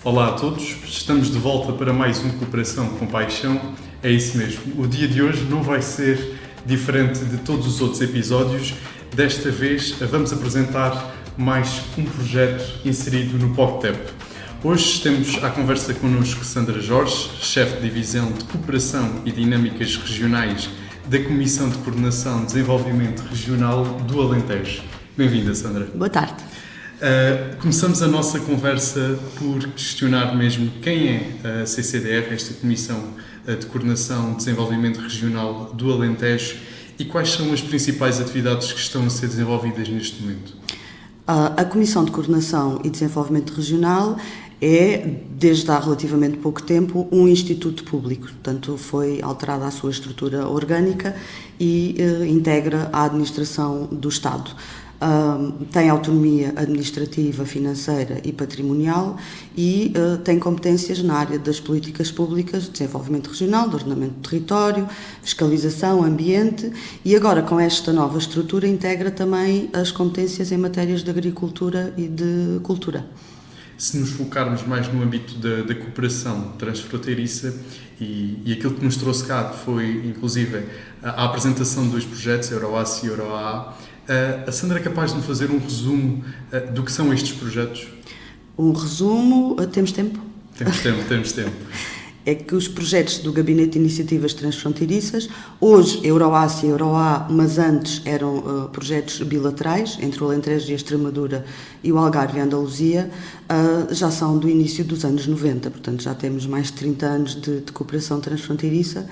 Olá a todos, estamos de volta para mais um Cooperação com Paixão. É isso mesmo, o dia de hoje não vai ser diferente de todos os outros episódios. Desta vez vamos apresentar mais um projeto inserido no POCTEP. Hoje temos à conversa connosco Sandra Jorge, chefe de Divisão de Cooperação e Dinâmicas Regionais da Comissão de Coordenação de Desenvolvimento Regional do Alentejo. Bem-vinda, Sandra. Boa tarde. Começamos a nossa conversa por questionar mesmo quem é a CCDR, esta Comissão de Coordenação de Desenvolvimento Regional do Alentejo, e quais são as principais atividades que estão a ser desenvolvidas neste momento. A Comissão de Coordenação e Desenvolvimento Regional é, desde há relativamente pouco tempo, um instituto público. Portanto, foi alterada a sua estrutura orgânica e integra a administração do Estado. Tem autonomia administrativa, financeira e patrimonial e tem competências na área das políticas públicas, desenvolvimento regional, de ordenamento do território, fiscalização, ambiente, e agora com esta nova estrutura integra também as competências em matérias de agricultura e de cultura. Se nos focarmos mais no âmbito da cooperação transfronteiriça e aquilo que nos trouxe cá foi, inclusive, a apresentação de dois projetos, EuroAS e EuroA, a Sandra é capaz de me fazer um resumo do que são estes projetos? Um resumo, temos tempo? Temos tempo. É que os projetos do Gabinete de Iniciativas Transfronteiriças, hoje EuroAS e EuroA, mas antes eram projetos bilaterais entre o Alentejo e a Extremadura e o Algarve e a Andaluzia, já são do início dos anos 90, portanto já temos mais de 30 anos de cooperação transfronteiriça.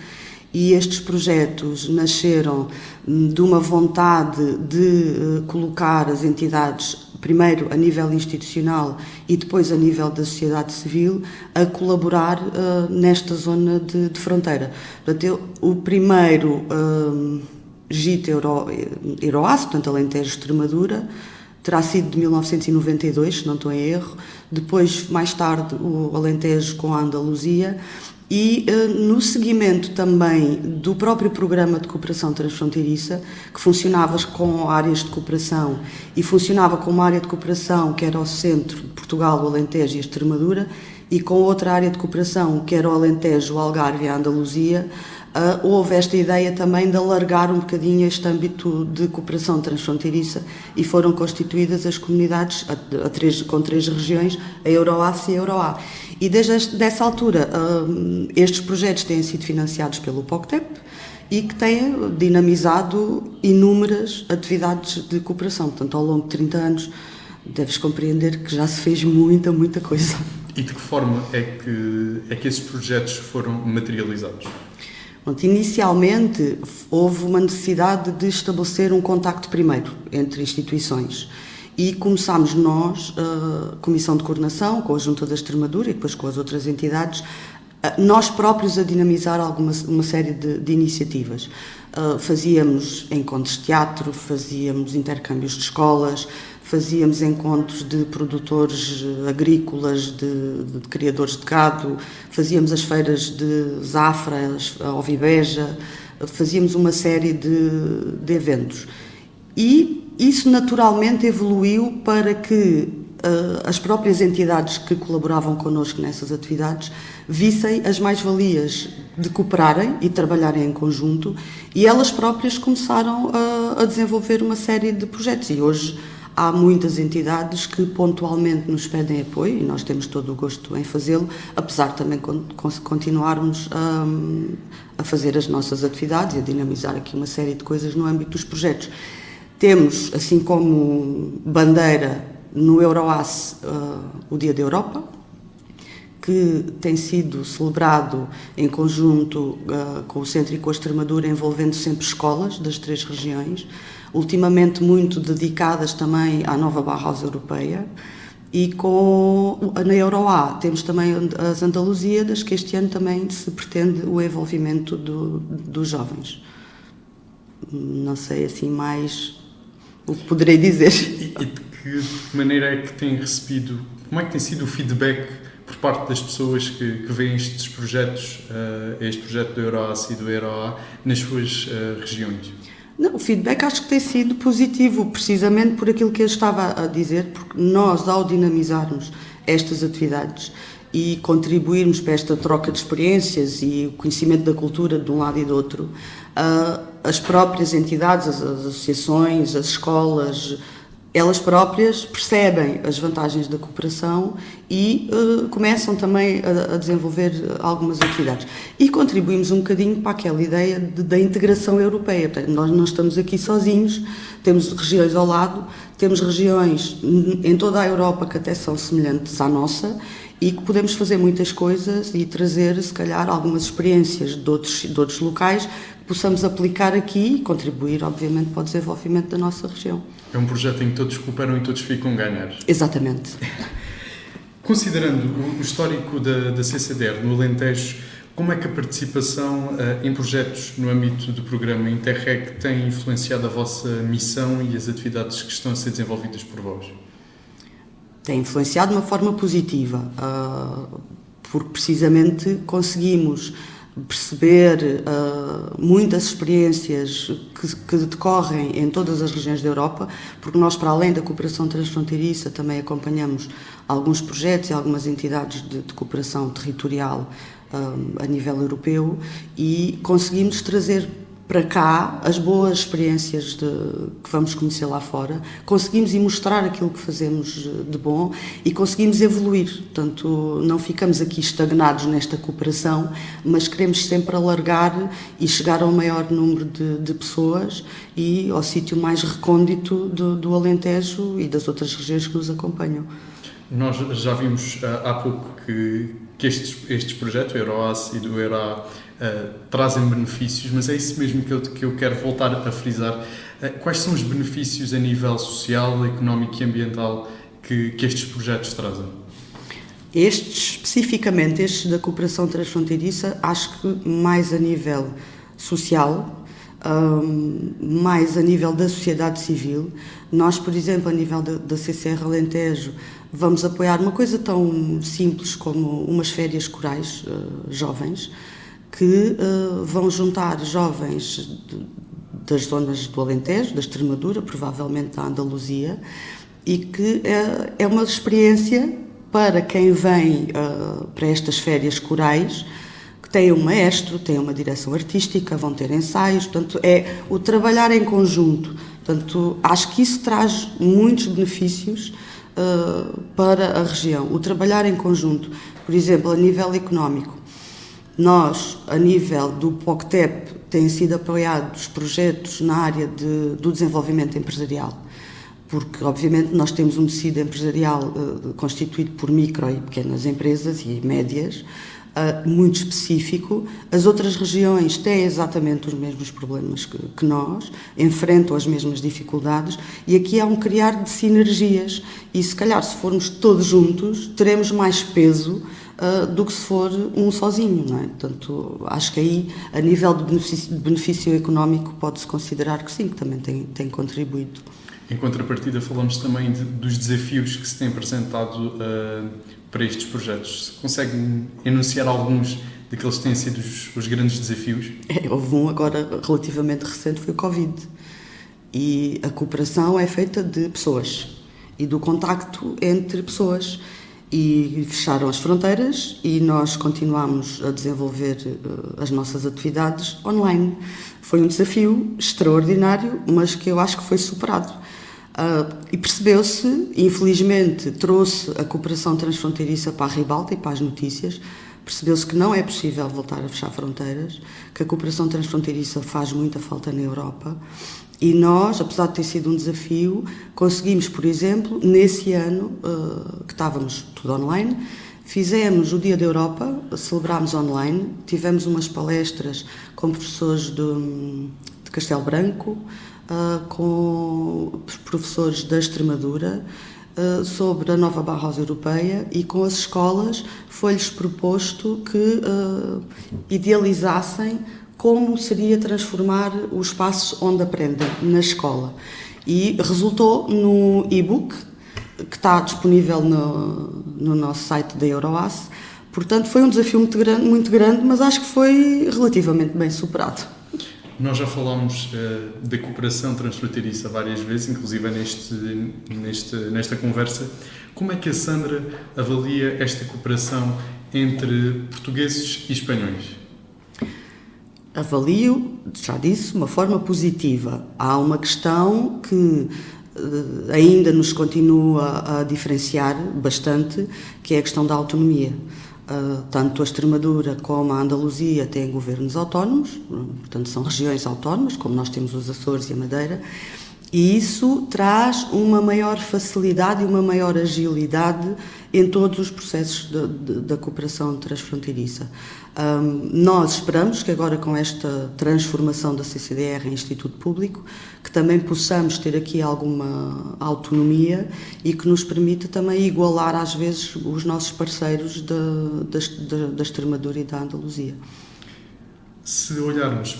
E estes projetos nasceram de uma vontade de colocar as entidades, primeiro a nível institucional e depois a nível da sociedade civil, a colaborar nesta zona de fronteira. Portanto, o primeiro JIT EuroAS, portanto Alentejo-Extremadura, terá sido de 1992, se não estou em erro, depois, mais tarde, o Alentejo com a Andaluzia. E no seguimento também do próprio programa de cooperação transfronteiriça, que funcionava com áreas de cooperação e funcionava com uma área de cooperação que era o centro de Portugal, o Alentejo e a Extremadura, e com outra área de cooperação que era o Alentejo, o Algarve e a Andaluzia, houve esta ideia também de alargar um bocadinho este âmbito de cooperação transfronteiriça e foram constituídas as comunidades com três regiões, a EuroAS e a EuroA. E desde essa altura, estes projetos têm sido financiados pelo POCTEP e que têm dinamizado inúmeras atividades de cooperação. Portanto, ao longo de 30 anos, deves compreender que já se fez muita coisa. E de que forma é que esses projetos foram materializados? Inicialmente, houve uma necessidade de estabelecer um contacto primeiro entre instituições. E começámos nós, a Comissão de Coordenação, com a Junta da Extremadura e depois com as outras entidades, nós próprios a dinamizar uma série de iniciativas. Fazíamos encontros de teatro, fazíamos intercâmbios de escolas, fazíamos encontros de produtores agrícolas, de criadores de gado, fazíamos as feiras de Zafra, a Ovibeja, fazíamos uma série de eventos. E isso naturalmente evoluiu para que as próprias entidades que colaboravam connosco nessas atividades vissem as mais-valias de cooperarem e trabalharem em conjunto, e elas próprias começaram a desenvolver uma série de projetos. E hoje há muitas entidades que pontualmente nos pedem apoio e nós temos todo o gosto em fazê-lo, apesar também de continuarmos a fazer as nossas atividades e a dinamizar aqui uma série de coisas no âmbito dos projetos. Temos, assim como bandeira, no EuroAS o Dia da Europa, que tem sido celebrado em conjunto com o Centro e com a Extremadura, envolvendo sempre escolas das três regiões, ultimamente muito dedicadas também à nova Bauhaus europeia, e na EuroA temos também as Andaluzíadas, que este ano também se pretende o envolvimento dos jovens. Não sei assim mais o que poderei dizer. E de que maneira é que tem recebido, como é que tem sido o feedback por parte das pessoas que veem estes projetos, este projeto do EuroAS e do EuroA, nas suas regiões? Não, o feedback acho que tem sido positivo, precisamente por aquilo que eu estava a dizer, porque nós, ao dinamizarmos estas atividades e contribuirmos para esta troca de experiências e o conhecimento da cultura de um lado e do outro, as próprias entidades, as associações, as escolas, elas próprias percebem as vantagens da cooperação e começam também a desenvolver algumas atividades. E contribuímos um bocadinho para aquela ideia da integração europeia. Portanto, nós não estamos aqui sozinhos, temos regiões ao lado, temos regiões em toda a Europa que até são semelhantes à nossa e que podemos fazer muitas coisas e trazer, se calhar, algumas experiências de outros locais que possamos aplicar aqui e contribuir, obviamente, para o desenvolvimento da nossa região. É um projeto em que todos cooperam e todos ficam a ganhar. Exatamente. Considerando o histórico da CCDR no Alentejo, como é que a participação em projetos no âmbito do programa Interreg tem influenciado a vossa missão e as atividades que estão a ser desenvolvidas por vós? Tem influenciado de uma forma positiva, porque precisamente conseguimos perceber muitas experiências que decorrem em todas as regiões da Europa, porque nós, para além da cooperação transfronteiriça, também acompanhamos alguns projetos e algumas entidades de cooperação territorial a nível europeu e conseguimos trazer para cá as boas experiências que vamos conhecer lá fora, conseguimos ir mostrar aquilo que fazemos de bom e conseguimos evoluir. Portanto, não ficamos aqui estagnados nesta cooperação, mas queremos sempre alargar e chegar ao maior número de pessoas e ao sítio mais recôndito do Alentejo e das outras regiões que nos acompanham. Nós já vimos há pouco que estes projetos, o EuroAS e do ERA, trazem benefícios, mas é isso mesmo que eu quero voltar a frisar. Quais são os benefícios a nível social, económico e ambiental que estes projetos trazem? Especificamente estes da cooperação transfronteiriça, acho que mais a nível social, mais a nível da sociedade civil. Nós, por exemplo, a nível da CCR Alentejo, vamos apoiar uma coisa tão simples como umas férias corais jovens, que vão juntar jovens das zonas do Alentejo, da Extremadura, provavelmente da Andaluzia, e que é uma experiência para quem vem para estas férias corais, que tem um maestro, tem uma direção artística, vão ter ensaios, portanto, é o trabalhar em conjunto. Portanto, acho que isso traz muitos benefícios para a região. O trabalhar em conjunto, por exemplo, a nível económico, nós, a nível do POCTEP, têm sido apoiados projetos na área do desenvolvimento empresarial, porque, obviamente, nós temos um tecido empresarial constituído por micro e pequenas empresas e médias, muito específico. As outras regiões têm exatamente os mesmos problemas que nós, enfrentam as mesmas dificuldades, e aqui há um criar de sinergias, e se calhar, se formos todos juntos, teremos mais peso do que se for um sozinho, não é? Portanto, acho que aí, a nível de benefício económico, pode-se considerar que sim, que também tem contribuído. Em contrapartida, falamos também dos desafios que se têm apresentado para estes projetos. Consegue enunciar alguns daqueles que têm sido os grandes desafios? Houve um agora relativamente recente, foi o Covid. E a cooperação é feita de pessoas e do contacto entre pessoas. E fecharam as fronteiras e nós continuamos a desenvolver as nossas atividades online. Foi um desafio extraordinário, mas que eu acho que foi superado. E percebeu-se, infelizmente, trouxe a cooperação transfronteiriça para a ribalta e para as notícias, percebeu-se que não é possível voltar a fechar fronteiras, que a cooperação transfronteiriça faz muita falta na Europa. E nós, apesar de ter sido um desafio, conseguimos, por exemplo, nesse ano, que estávamos tudo online, fizemos o Dia da Europa, celebrámos online, tivemos umas palestras com professores de Castelo Branco, com professores da Extremadura, sobre a nova Bauhaus europeia, e com as escolas foi-lhes proposto que idealizassem como seria transformar os espaços onde aprendem na escola. E resultou no e-book, que está disponível no nosso site da EuroAS. Portanto, foi um desafio muito grande, mas acho que foi relativamente bem superado. Nós já falámos da cooperação transfronteiriça várias vezes, inclusive nesta conversa. Como é que a Sandra avalia esta cooperação entre portugueses e espanhóis? Avalio, já disse, de uma forma positiva. Há uma questão que ainda nos continua a diferenciar bastante, que é a questão da autonomia. Tanto a Extremadura como a Andaluzia têm governos autónomos, portanto são regiões autónomas, como nós temos os Açores e a Madeira, e isso traz uma maior facilidade e uma maior agilidade em todos os processos da cooperação transfronteiriça. Nós esperamos que agora, com esta transformação da CCDR em Instituto Público, que também possamos ter aqui alguma autonomia e que nos permita também igualar às vezes os nossos parceiros da Extremadura e da Andaluzia. Se olharmos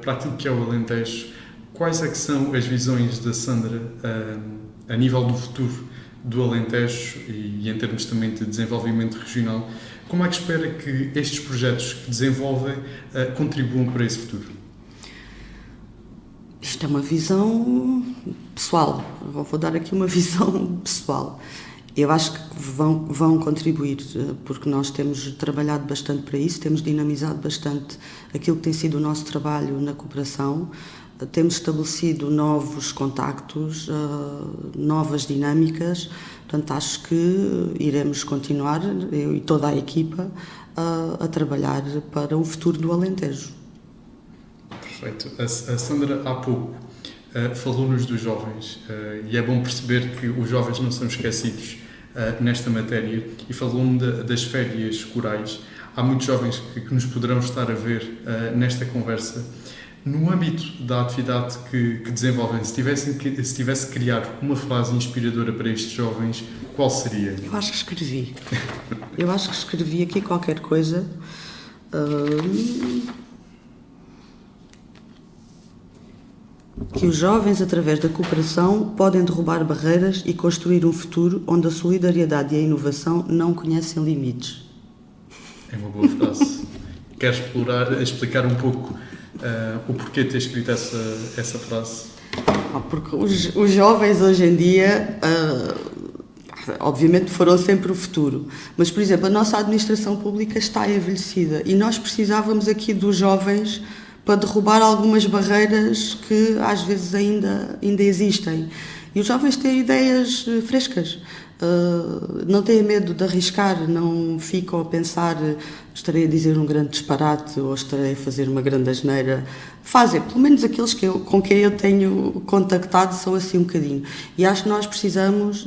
para aquilo que é o Alentejo, quais é que são as visões da Sandra a nível do futuro do Alentejo e em termos também de desenvolvimento regional? Como é que espera que estes projetos que desenvolvem contribuam para esse futuro? Isto é uma visão pessoal. Vou dar aqui uma visão pessoal. Eu acho que vão contribuir, porque nós temos trabalhado bastante para isso, temos dinamizado bastante aquilo que tem sido o nosso trabalho na cooperação, temos estabelecido novos contactos, novas dinâmicas, portanto acho que iremos continuar, eu e toda a equipa, a trabalhar para o futuro do Alentejo. Perfeito. A Sandra há pouco falou-nos dos jovens e é bom perceber que os jovens não são esquecidos nesta matéria, e falou-me das férias corais. Há muitos jovens que nos poderão estar a ver nesta conversa. No âmbito da atividade que desenvolvem, se tivesse que criar uma frase inspiradora para estes jovens, qual seria? Eu acho que escrevi aqui qualquer coisa. Que os jovens, através da cooperação, podem derrubar barreiras e construir um futuro onde a solidariedade e a inovação não conhecem limites. É uma boa frase. Queres explicar um pouco o porquê de ter escrito essa frase? Porque os jovens hoje em dia, obviamente, foram sempre o futuro. Mas, por exemplo, a nossa administração pública está envelhecida e nós precisávamos aqui dos jovens para derrubar algumas barreiras que às vezes ainda existem. E os jovens têm ideias frescas, não têm medo de arriscar, não ficam a pensar estarei a dizer um grande disparate ou estarei a fazer uma grande asneira. Fazem, pelo menos aqueles com quem eu tenho contactado são assim um bocadinho. E acho que nós precisamos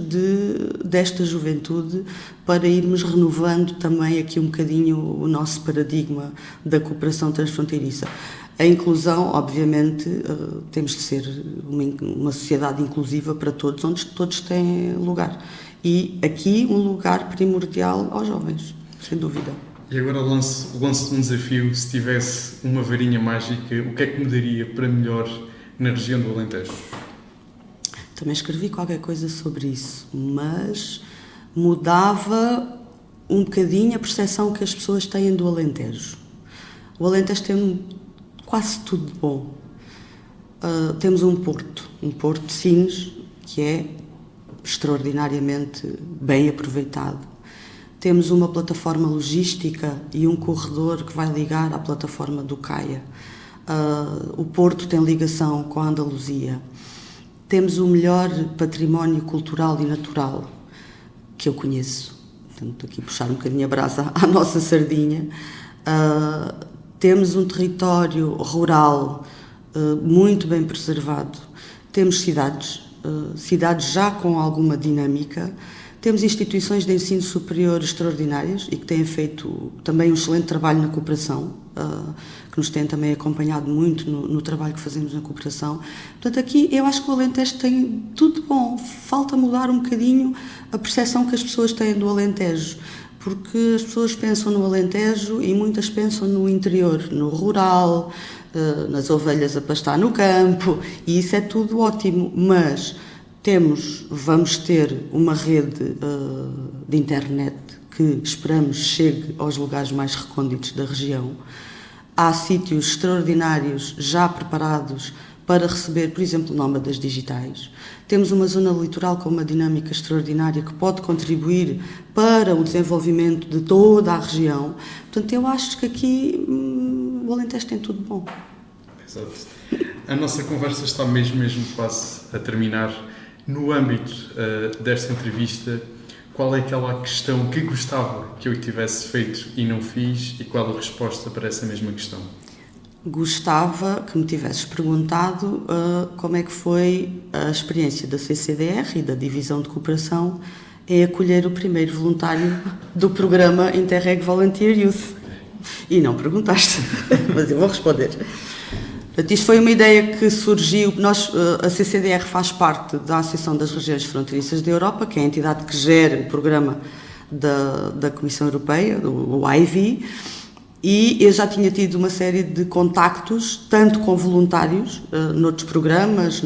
desta juventude para irmos renovando também aqui um bocadinho o nosso paradigma da cooperação transfronteiriça. A inclusão, obviamente, temos de ser uma sociedade inclusiva para todos, onde todos têm lugar. E aqui um lugar primordial aos jovens, sem dúvida. E agora lanço um desafio. Se tivesse uma varinha mágica, o que é que mudaria para melhor na região do Alentejo? Também escrevi qualquer coisa sobre isso, mas mudava um bocadinho a percepção que as pessoas têm do Alentejo. O Alentejo tem quase tudo de bom. Temos um porto de Sines, que é extraordinariamente bem aproveitado. Temos uma plataforma logística e um corredor que vai ligar à plataforma do Caia. O Porto tem ligação com a Andaluzia. Temos o melhor património cultural e natural que eu conheço. Portanto, aqui puxar um bocadinho a brasa à nossa sardinha. Temos um território rural muito bem preservado. Temos cidades já com alguma dinâmica. Temos instituições de ensino superior extraordinárias e que têm feito também um excelente trabalho na cooperação, que nos têm também acompanhado muito no trabalho que fazemos na cooperação. Portanto, aqui eu acho que o Alentejo tem tudo bom. Falta mudar um bocadinho a percepção que as pessoas têm do Alentejo, porque as pessoas pensam no Alentejo e muitas pensam no interior, no rural, nas ovelhas a pastar no campo, e isso é tudo ótimo, mas vamos ter uma rede de internet que esperamos chegue aos lugares mais recônditos da região. há sítios extraordinários já preparados para receber, por exemplo, nómadas digitais. Temos uma zona litoral com uma dinâmica extraordinária que pode contribuir para o desenvolvimento de toda a região. Portanto, eu acho que aqui o Alentejo tem tudo bom. Exato. A nossa conversa está mesmo quase a terminar. No âmbito desta entrevista, qual é aquela questão que gostava que eu tivesse feito e não fiz, e qual a resposta para essa mesma questão? Gostava que me tivesses perguntado como é que foi a experiência da CCDR e da Divisão de Cooperação em acolher o primeiro voluntário do programa Interreg Volunteer Youth. E não perguntaste, mas eu vou responder. Portanto, isto foi uma ideia que surgiu. A CCDR faz parte da Associação das Regiões Fronteiriças da Europa, que é a entidade que gera o programa da Comissão Europeia, o IVI, e eu já tinha tido uma série de contactos, tanto com voluntários, noutros programas,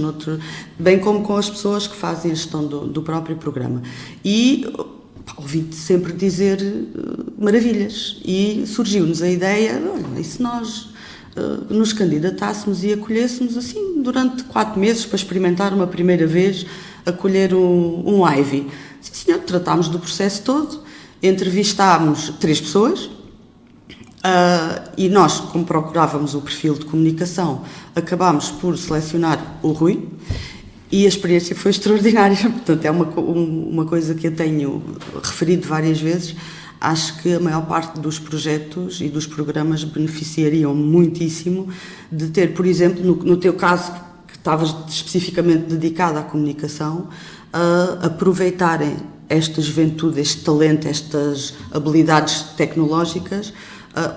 bem como com as pessoas que fazem a gestão do próprio programa. E ouvi-te sempre dizer maravilhas. E surgiu-nos a ideia, e se nós nos candidatássemos e acolhêssemos assim durante 4 meses para experimentar uma primeira vez acolher um IVI. Sim, senhor, tratámos do processo todo, entrevistámos 3 pessoas e nós, como procurávamos o perfil de comunicação, acabámos por selecionar o Rui e a experiência foi extraordinária. Portanto, é uma coisa que eu tenho referido várias vezes. Acho que a maior parte dos projetos e dos programas beneficiariam muitíssimo de ter, por exemplo, no teu caso, que estavas especificamente dedicado à comunicação, aproveitarem esta juventude, este talento, estas habilidades tecnológicas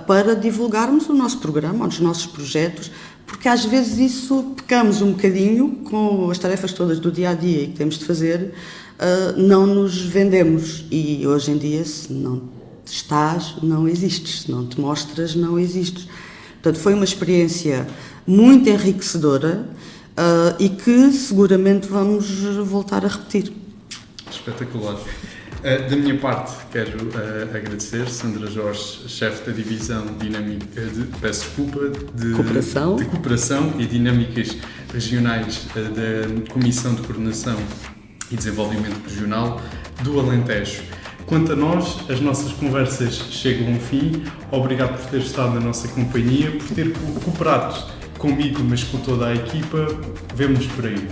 para divulgarmos o nosso programa, os nossos projetos, porque às vezes isso pecamos um bocadinho com as tarefas todas do dia-a-dia e que temos de fazer, não nos vendemos. E hoje em dia, se não estás, não existes. Se não te mostras, não existes. Portanto, foi uma experiência muito enriquecedora e que seguramente vamos voltar a repetir. Espetacular. Da minha parte, quero agradecer Sandra Jorge, chefe da Divisão Dinâmica de Cooperação e Dinâmicas Regionais da Comissão de Coordenação e Desenvolvimento Regional do Alentejo. Quanto a nós, as nossas conversas chegam ao fim. Obrigado por ter estado na nossa companhia, por ter cooperado comigo, mas com toda a equipa. Vemo-nos por aí.